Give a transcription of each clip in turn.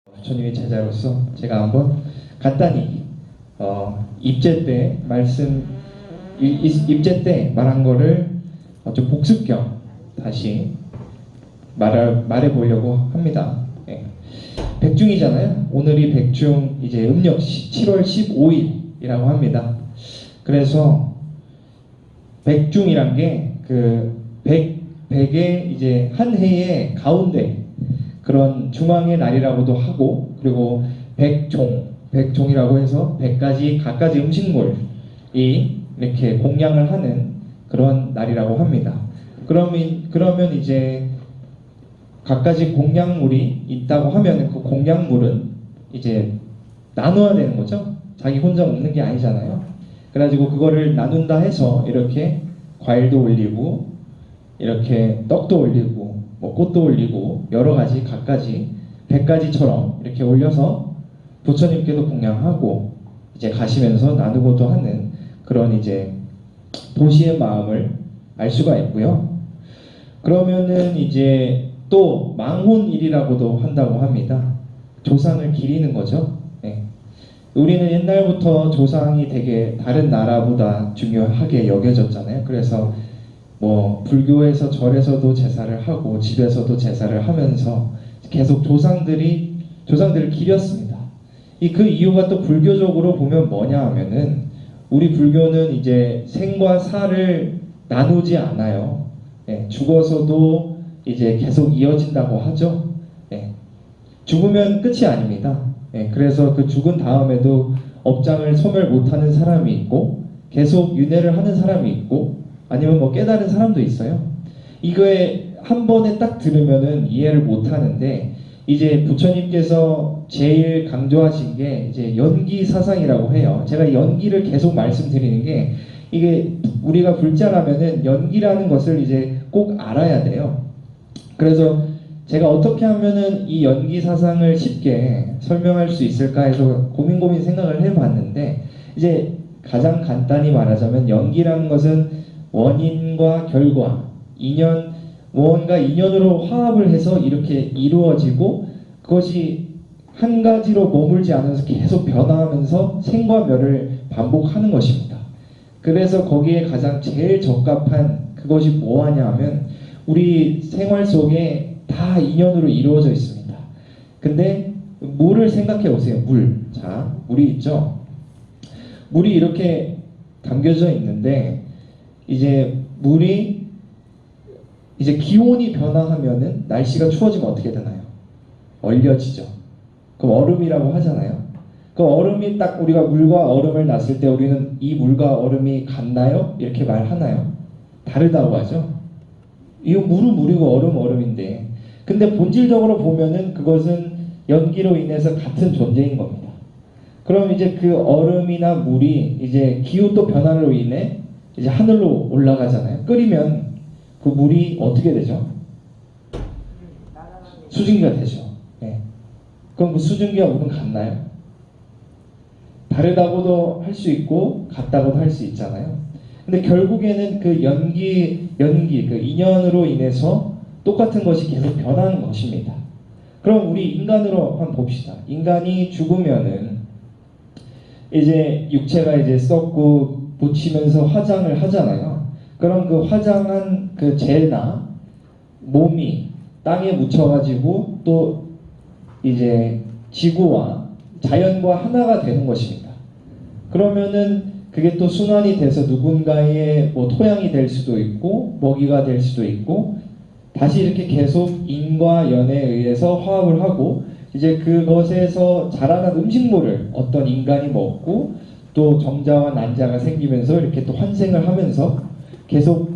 부처님의 제자로서 제가 한번 간단히 입제 때 입제 때 말한 거를 좀 복습 겸 다시 말해 보려고 합니다. 예. 백중이잖아요. 오늘이 백중 이제 음력 7월 15일이라고 합니다. 그래서 백중이란 게 그 백의 이제 한 해의 가운데 그런 중앙의 날이라고도 하고, 그리고 백종이라고 해서 100가지 갖가지 음식물이 이렇게 공양을 하는 그런 날이라고 합니다. 그러면 이제 갖가지 공양물이 있다고 하면 그 공양물은 이제 나눠야 되는 거죠. 자기 혼자 먹는 게 아니잖아요. 그래가지고 그거를 나눈다 해서 이렇게 과일도 올리고, 이렇게 떡도 올리고, 뭐 꽃도 올리고, 여러 가지 갖가지 100가지처럼 이렇게 올려서 부처님께도 공양하고 이제 가시면서 나누고도 하는 그런 이제 도시의 마음을 알 수가 있고요. 그러면은 이제 또 망혼일이라고도 한다고 합니다. 조상을 기리는 거죠. 네. 우리는 옛날부터 조상이 되게 다른 나라보다 중요하게 여겨졌잖아요. 그래서 뭐 불교에서 절에서도 제사를 하고 집에서도 제사를 하면서 계속 조상들을 기렸습니다. 그 이유가 또 불교적으로 보면 뭐냐 하면은, 우리 불교는 이제 생과 사를 나누지 않아요. 예, 죽어서도 이제 계속 이어진다고 하죠. 예, 죽으면 끝이 아닙니다. 예, 그래서 그 죽은 다음에도 업장을 소멸 못하는 사람이 있고, 계속 윤회를 하는 사람이 있고, 아니면 뭐 깨달은 사람도 있어요. 이거에 한 번에 딱 들으면은 이해를 못 하는데, 이제 부처님께서 제일 강조하신 게 이제 연기 사상이라고 해요. 제가 연기를 계속 말씀드리는 게, 이게 우리가 불자라면은 연기라는 것을 이제 꼭 알아야 돼요. 그래서 제가 어떻게 하면은 이 연기 사상을 쉽게 설명할 수 있을까 해서 고민 생각을 해봤는데, 이제 가장 간단히 말하자면 연기라는 것은 원인과 결과, 무언가 인연으로 화합을 해서 이렇게 이루어지고, 그것이 한 가지로 머물지 않으면서 계속 변화하면서 생과 멸을 반복하는 것입니다. 그래서 거기에 가장 제일 적합한 그것이 뭐하냐 하면, 우리 생활 속에 다 인연으로 이루어져 있습니다. 근데 물을 생각해 보세요. 자, 물이 있죠. 물이 이렇게 담겨져 있는데, 이제 물이 이제 기온이 변화하면은 날씨가 추워지면 어떻게 되나요? 얼려지죠. 그럼 얼음이라고 하잖아요. 그 얼음이 딱, 우리가 물과 얼음을 놨을 때 우리는 이 물과 얼음이 같나요? 이렇게 말하나요? 다르다고 하죠. 이 물은 물이고 얼음인데, 근데 본질적으로 보면은 그것은 연기로 인해서 같은 존재인 겁니다. 그럼 이제 그 얼음이나 물이 이제 기후 변화로 인해 이제 하늘로 올라가잖아요. 끓이면 그 물이 어떻게 되죠? 수증기가 되죠. 네. 그럼 그 수증기와 물은 같나요? 다르다고도 할 수 있고 같다고도 할 수 있잖아요. 근데 결국에는 그 연기 그 인연으로 인해서 똑같은 것이 계속 변하는 것입니다. 그럼 우리 인간으로 한번 봅시다. 인간이 죽으면은 이제 육체가 이제 썩고 묻히면서 화장을 하잖아요. 그럼 그 화장한 그 재나 몸이 땅에 묻혀가지고 또 이제 지구와 자연과 하나가 되는 것입니다. 그러면은 그게 또 순환이 돼서 누군가의 뭐 토양이 될 수도 있고 먹이가 될 수도 있고, 다시 이렇게 계속 인과 연에 의해서 화합을 하고, 이제 그것에서 자라난 음식물을 어떤 인간이 먹고, 또 정자와 난자가 생기면서 이렇게 또 환생을 하면서 계속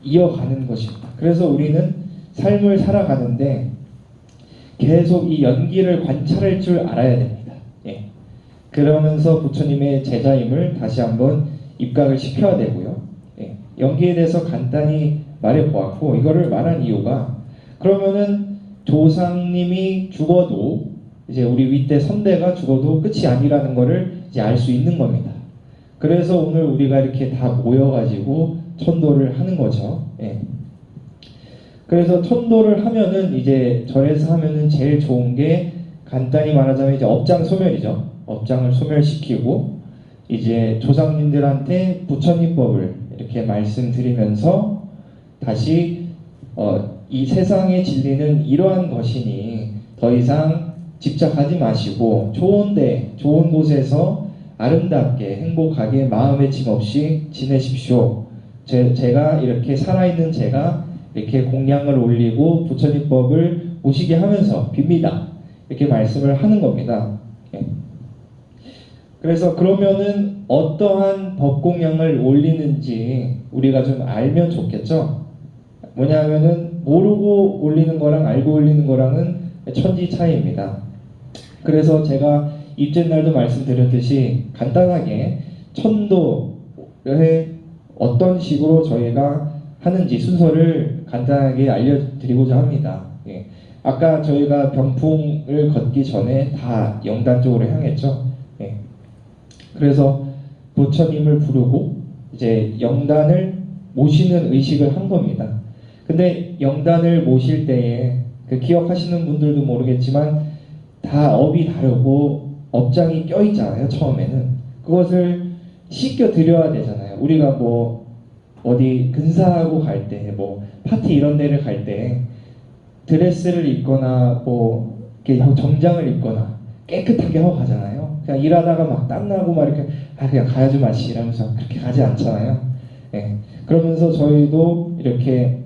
이어가는 것입니다. 그래서 우리는 삶을 살아가는데 계속 이 연기를 관찰할 줄 알아야 됩니다. 예. 그러면서 부처님의 제자임을 다시 한번 입각을 시켜야 되고요. 예. 연기에 대해서 간단히 말해 보았고, 이거를 말한 이유가, 그러면은 조상님이 죽어도 이제 우리 윗대 선대가 죽어도 끝이 아니라는 것을 이제 알 수 있는 겁니다. 그래서 오늘 우리가 이렇게 다 모여가지고 천도를 하는 거죠. 예. 그래서 천도를 하면은 이제 절에서 하면은 제일 좋은 게 간단히 말하자면 이제 업장 소멸이죠. 업장을 소멸시키고 이제 조상님들한테 부처님법을 이렇게 말씀드리면서 다시 이 세상의 진리는 이러한 것이니 더 이상 집착하지 마시고 좋은 곳에서 아름답게 행복하게 마음의 짐 없이 지내십시오. 제가 이렇게 살아있는 제가 이렇게 공양을 올리고 부처님법을 모시게 하면서 빕니다. 이렇게 말씀을 하는 겁니다. 그래서 그러면은 어떠한 법공양을 올리는지 우리가 좀 알면 좋겠죠. 뭐냐면은 모르고 올리는 거랑 알고 올리는 거랑은 천지 차이입니다. 그래서 제가 입제 날도 말씀드렸듯이 간단하게 천도에 어떤 식으로 저희가 하는지 순서를 간단하게 알려드리고자 합니다. 예. 아까 저희가 병풍을 걷기 전에 다 영단 쪽으로 향했죠. 예. 그래서 부처님을 부르고 이제 영단을 모시는 의식을 한 겁니다. 근데 영단을 모실 때에 그 기억하시는 분들도 모르겠지만 다 업이 다르고 업장이 껴있잖아요. 처음에는 그것을 씻겨 드려야 되잖아요. 우리가 뭐 어디 근사하고 갈 때, 뭐 파티 이런 데를 갈 때 드레스를 입거나 뭐 이렇게 정장을 입거나 깨끗하게 하고 가잖아요. 그냥 일하다가 막 땀나고 막 이렇게 그냥 가야지 마시 이러면서 그렇게 가지 않잖아요. 예. 그러면서 저희도 이렇게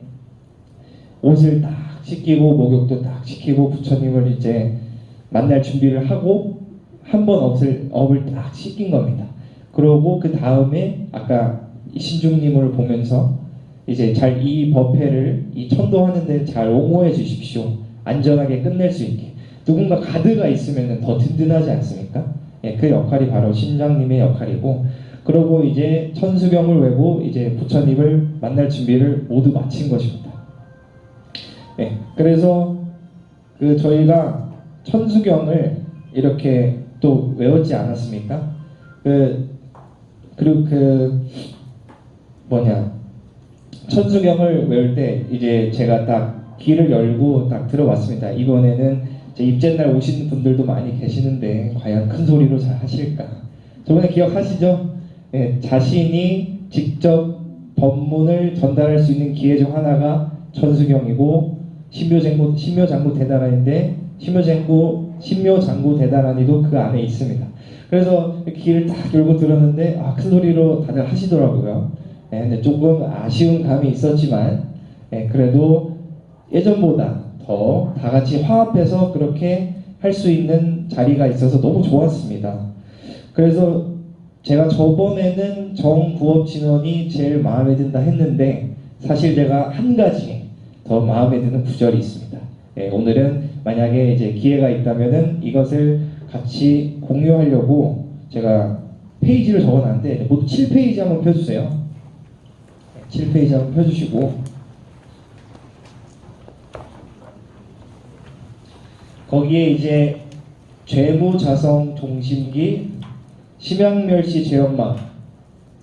옷을 딱 씻기고 목욕도 딱 시키고 부처님을 이제 만날 준비를 하고 한 번 업을 딱 씻긴 겁니다. 그러고 그 다음에 아까 신중님을 보면서 이제 잘 이 법회를 이 천도하는데 잘 옹호해 주십시오. 안전하게 끝낼 수 있게. 누군가 가드가 있으면 더 든든하지 않습니까? 예, 그 역할이 바로 신장님의 역할이고, 그러고 이제 천수경을 외고 이제 부처님을 만날 준비를 모두 마친 것입니다. 예, 그래서 그 저희가 천수경을 이렇게 또 외웠지 않았습니까? 그리고 천수경을 외울 때 이제 제가 딱 귀를 열고 딱 들어봤습니다. 이번에는 입제날 오신 분들도 많이 계시는데 과연 큰 소리로 잘 하실까? 저번에 기억하시죠? 예, 자신이 직접 법문을 전달할 수 있는 기회 중 하나가 천수경이고 신묘장구 대단한인데 신묘장구 대단한이도 그 안에 있습니다. 그래서 귀를 딱 열고 들었는데 큰 소리로 다들 하시더라고요. 예, 근데 조금 아쉬운 감이 있었지만 그래도 예전보다 더 다 같이 화합해서 그렇게 할 수 있는 자리가 있어서 너무 좋았습니다. 그래서 제가 저번에는 정구업진원이 제일 마음에 든다 했는데 사실 제가 한 가지 더 마음에 드는 구절이 있습니다. 오늘은 만약에 이제 기회가 있다면은 이것을 같이 공유하려고 제가 페이지를 적어놨는데 모두 7페이지 한번 펴주세요. 7페이지 한번 펴주시고 거기에 이제 죄무자성 종심기 심양멸시 죄엄망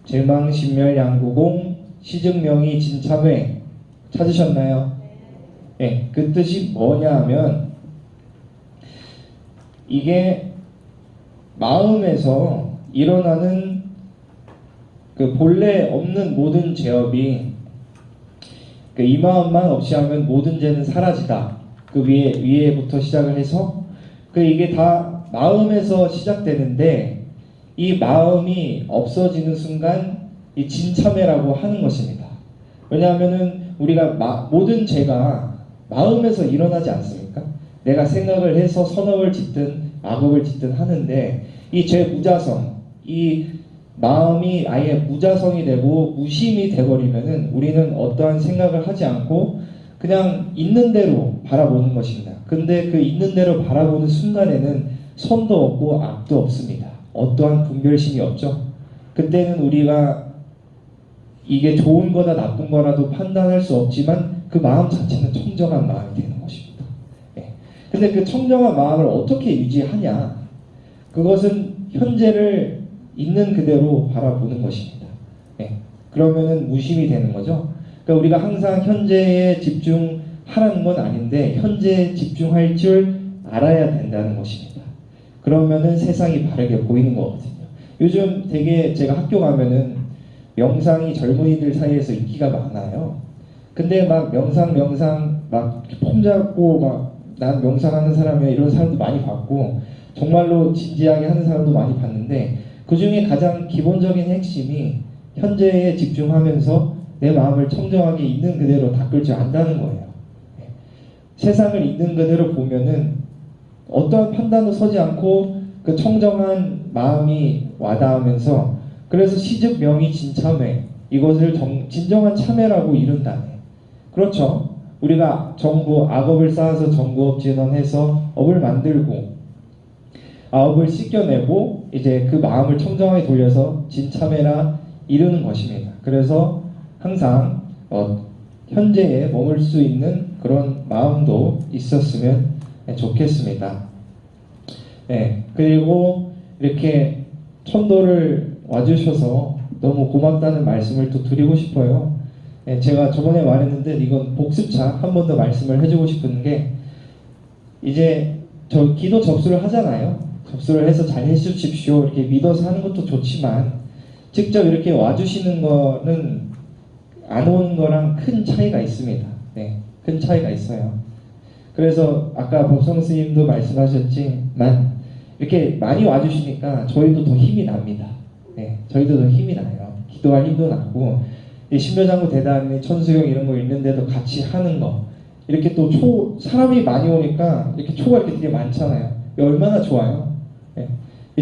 죄망신멸 양구공 시증명이 진참회 찾으셨나요? 네, 그 뜻이 뭐냐 하면 이게 마음에서 일어나는 그 본래 없는 모든 죄업이 이 마음만 없이 하면 모든 죄는 사라지다. 그 위에부터 시작을 해서 이게 다 마음에서 시작되는데 이 마음이 없어지는 순간 이 진참회라고 하는 것입니다. 왜냐하면은 우리가 모든 죄가 마음에서 일어나지 않습니까? 내가 생각을 해서 선업을 짓든 악업을 짓든 하는데 이 죄 무자성, 이 마음이 아예 무자성이 되고 무심이 돼버리면은 우리는 어떠한 생각을 하지 않고 그냥 있는 대로 바라보는 것입니다. 근데 그 있는 대로 바라보는 순간에는 선도 없고 악도 없습니다. 어떠한 분별심이 없죠. 그때는 우리가 이게 좋은 거다 나쁜 거라도 판단할 수 없지만 그 마음 자체는 청정한 마음이 되는 것입니다. 근데 그 청정한 마음을 어떻게 유지하냐? 그것은 현재를 있는 그대로 바라보는 것입니다. 그러면은 무심이 되는 거죠. 그러니까 우리가 항상 현재에 집중하라는 건 아닌데 현재에 집중할 줄 알아야 된다는 것입니다. 그러면은 세상이 바르게 보이는 거거든요. 요즘 되게 제가 학교 가면은 명상이 젊은이들 사이에서 인기가 많아요. 근데 막 명상 막 폼 잡고 막 난 명상하는 사람이야 이런 사람도 많이 봤고 정말로 진지하게 하는 사람도 많이 봤는데 그 중에 가장 기본적인 핵심이 현재에 집중하면서 내 마음을 청정하게 있는 그대로 닦을 줄 안다는 거예요. 세상을 있는 그대로 보면은 어떠한 판단도 서지 않고 그 청정한 마음이 와닿으면서 그래서 시즉 명의 진참회 이것을 진정한 참회라고 이른다네. 그렇죠. 우리가 정부 악업을 쌓아서 정부업 진언해서 업을 만들고 악업을 씻겨내고 이제 그 마음을 청정하게 돌려서 진참회라 이르는 것입니다. 그래서 항상 현재에 머물 수 있는 그런 마음도 있었으면 좋겠습니다. 네, 그리고 이렇게 천도를 와주셔서 너무 고맙다는 말씀을 또 드리고 싶어요. 네, 제가 저번에 말했는데 이건 복습차 한 번 더 말씀을 해주고 싶은 게 이제 저 기도 접수를 하잖아요. 접수를 해서 잘 해주십시오 이렇게 믿어서 하는 것도 좋지만 직접 이렇게 와주시는 거는 안 오는 거랑 큰 차이가 있습니다. 네, 큰 차이가 있어요. 그래서 아까 법성 스님도 말씀하셨지만 이렇게 많이 와주시니까 저희도 더 힘이 납니다. 네, 저희도 더 힘이 나요. 기도할 힘도 나고 신묘장구 대담이 천수경 이런 거 있는데도 같이 하는 거 이렇게 또 사람이 많이 오니까 이렇게 초가 이렇게 되게 많잖아요. 얼마나 좋아요. 네.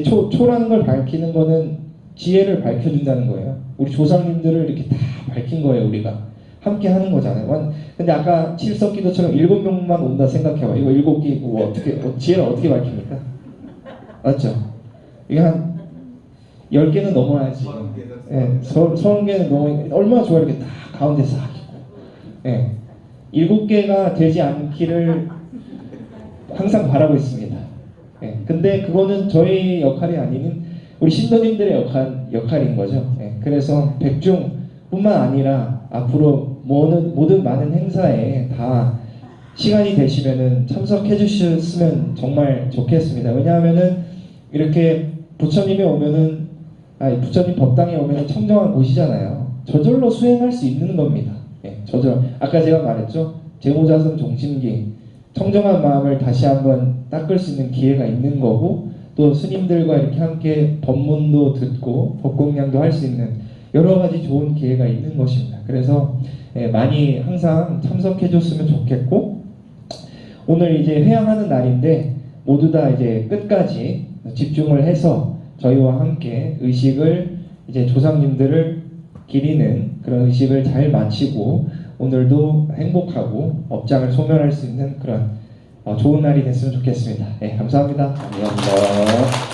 초라는 걸 밝히는 거는 지혜를 밝혀준다는 거예요. 우리 조상님들을 이렇게 다 밝힌 거예요. 우리가 함께 하는 거잖아요. 근데 아까 칠석기도처럼 7명만 온다 생각해봐. 이거 7개 뭐 어떻게 지혜를 어떻게 밝힙니까? 맞죠? 이게 한 10개는 넘어야지. 예, 30개는 넘어 얼마나 좋아 이렇게 다 가운데 싹 있고. 예, 7개가 되지 않기를 항상 바라고 있습니다. 예, 근데 그거는 저희 역할이 아닌 우리 신도님들의 역할인 거죠. 예, 그래서 백중뿐만 아니라 앞으로 모든 많은 행사에 다 시간이 되시면은 참석해 주셨으면 정말 좋겠습니다. 왜냐하면은 이렇게 부처님이 오면은 부처님 법당에 오면은 청정한 곳이잖아요. 저절로 수행할 수 있는 겁니다. 예, 아까 제가 말했죠. 제모자성 종심기 청정한 마음을 다시 한번 닦을 수 있는 기회가 있는 거고 또 스님들과 이렇게 함께 법문도 듣고 법공양도 할 수 있는 여러 가지 좋은 기회가 있는 것입니다. 그래서 많이 항상 참석해 줬으면 좋겠고 오늘 이제 회향하는 날인데 모두 다 이제 끝까지 집중을 해서 저희와 함께 의식을 이제 조상님들을 기리는 그런 의식을 잘 마치고 오늘도 행복하고 업장을 소멸할 수 있는 그런 좋은 날이 됐으면 좋겠습니다. 네, 감사합니다. 감사합니다.